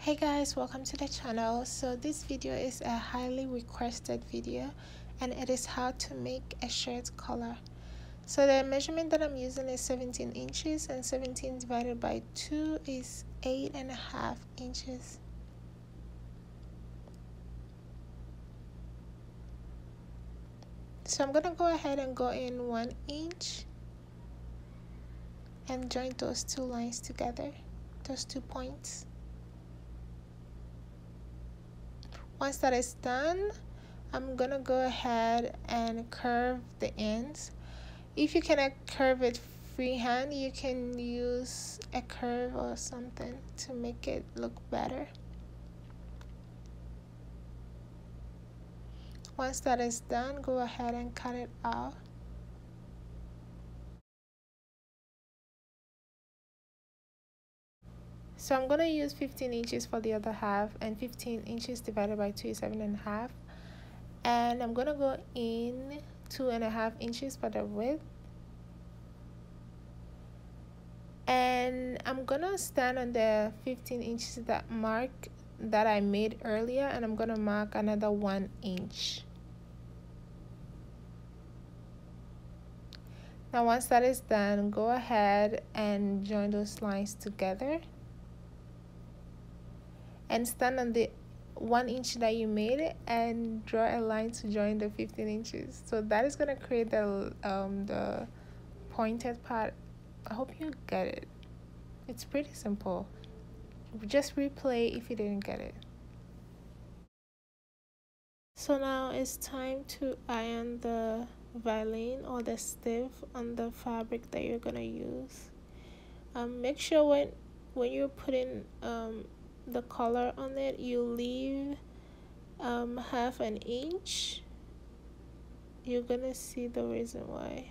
Hey guys, welcome to the channel. So this video is a highly requested video and it is how to make a shirt collar. So the measurement that I'm using is 17 inches and 17 divided by 2 is 8.5 inches. So I'm gonna go ahead and go in 1 inch and join those two lines together, those 2 points. Once that is done, I'm gonna go ahead and curve the ends. If you cannot curve it freehand, you can use a curve or something to make it look better. Once that is done, go ahead and cut it out. So I'm gonna use 15 inches for the other half, and 15 inches divided by 2 is 7.5. And I'm gonna go in 2.5 inches for the width. And I'm gonna stand on the 15 inches that mark that I made earlier, and I'm gonna mark another 1 inch. Now once that is done, go ahead and join those lines together and stand on the 1 inch that you made and draw a line to join the 15 inches. So that is gonna create the pointed part. I hope you get it. It's pretty simple. Just replay if you didn't get it. So now it's time to iron the violin or the stiff on the fabric that you're gonna use. Make sure when you're putting the color on it, you leave half an inch. You're gonna see the reason why.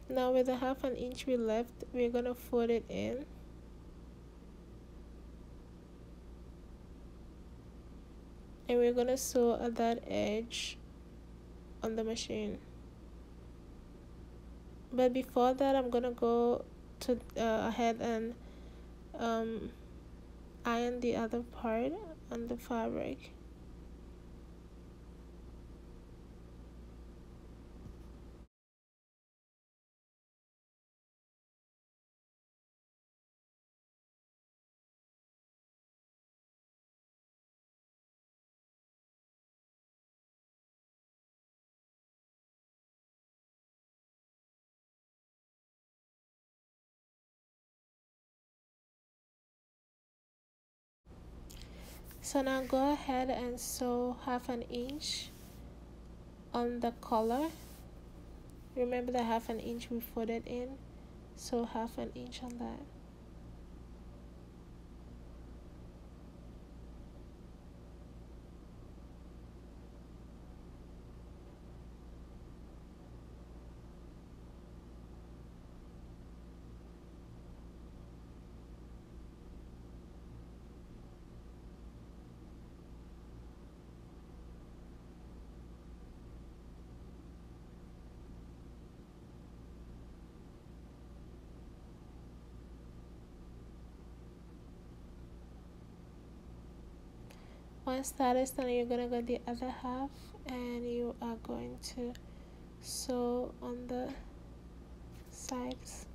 Now with the half an inch we left, we're gonna fold it in. And we're gonna sew at that edge on the machine. But before that, I'm gonna go to ahead and iron the other part on the fabric. So now go ahead and sew half an inch on the collar. Remember the half an inch we folded in, sew half an inch on that. Once that is done, you're gonna go the other half and you are going to sew on the sides.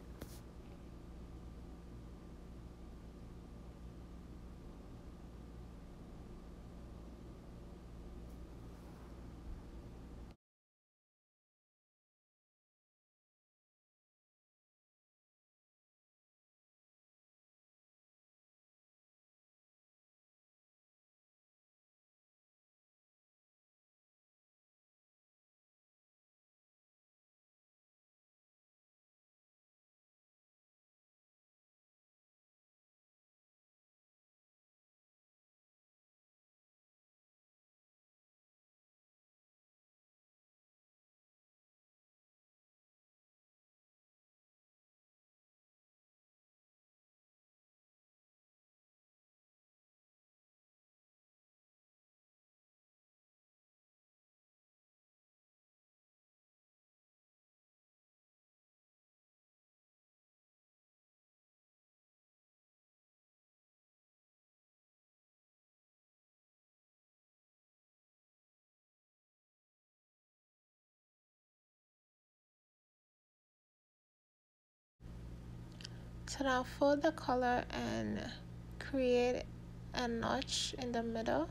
So now fold the collar and create a notch in the middle.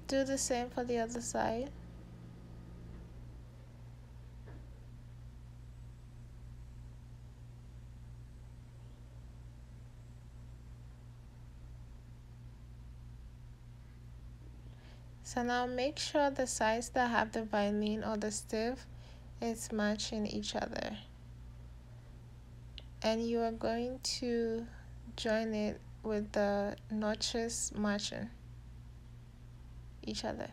Do the same for the other side. So now make sure the sides that have the violin or the stiff is matching each other. And you are going to join it with the notches matching each other.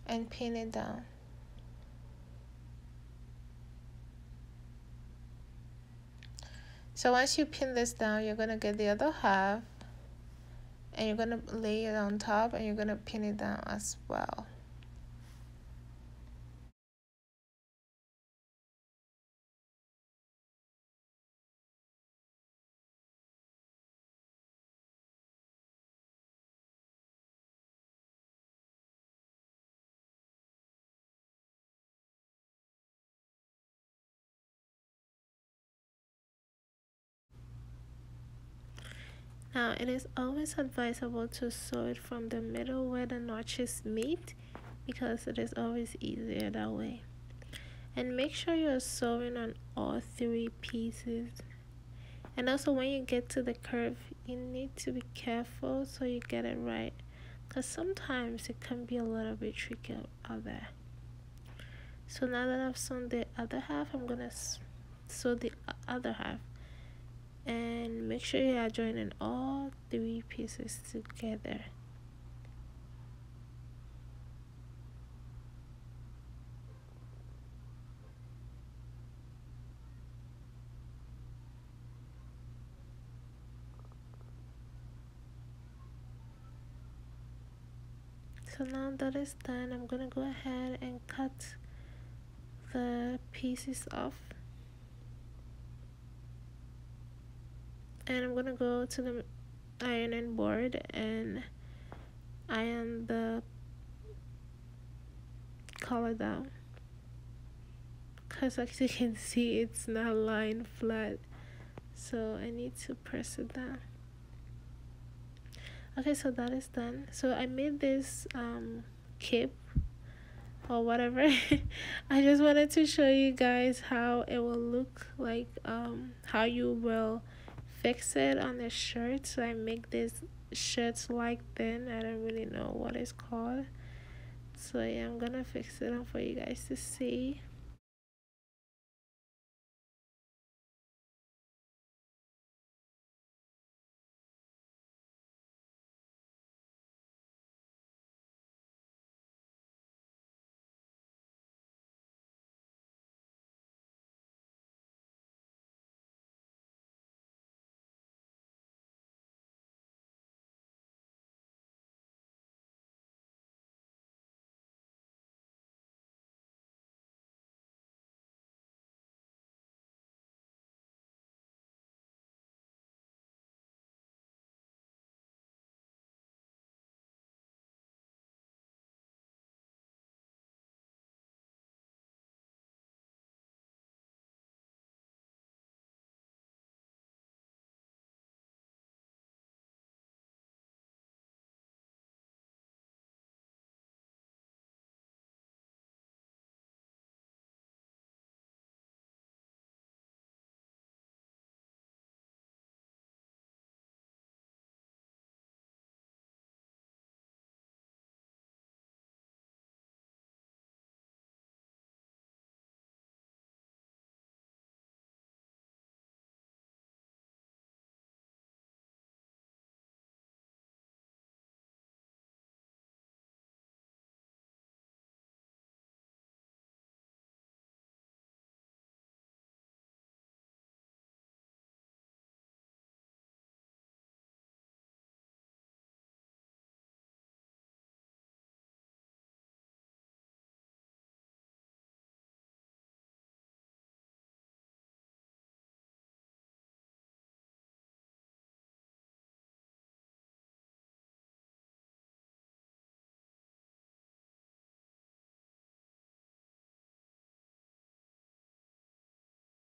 And pin it down. So once you pin this down, you're going to get the other half and you're going to lay it on top and you're going to pin it down as well. Now it is always advisable to sew it from the middle where the notches meet because it is always easier that way. And make sure you're sewing on all 3 pieces. And also when you get to the curve, you need to be careful so you get it right, because sometimes it can be a little bit tricky out there. So now that I've sewn the other half, I'm gonna sew the other half. And make sure you are joining all 3 pieces together. So now that is done, I'm gonna go ahead and cut the pieces off. And I'm gonna go to the ironing board and iron the collar down, because as you can see it's not lying flat, so I need to press it down. Okay, so that is done. So I made this cape or whatever. I just wanted to show you guys how it will look like, how you will fix it on the shirt. So I make this shirts like thin, I don't really know what it's called. So yeah, I'm gonna fix it up for you guys to see.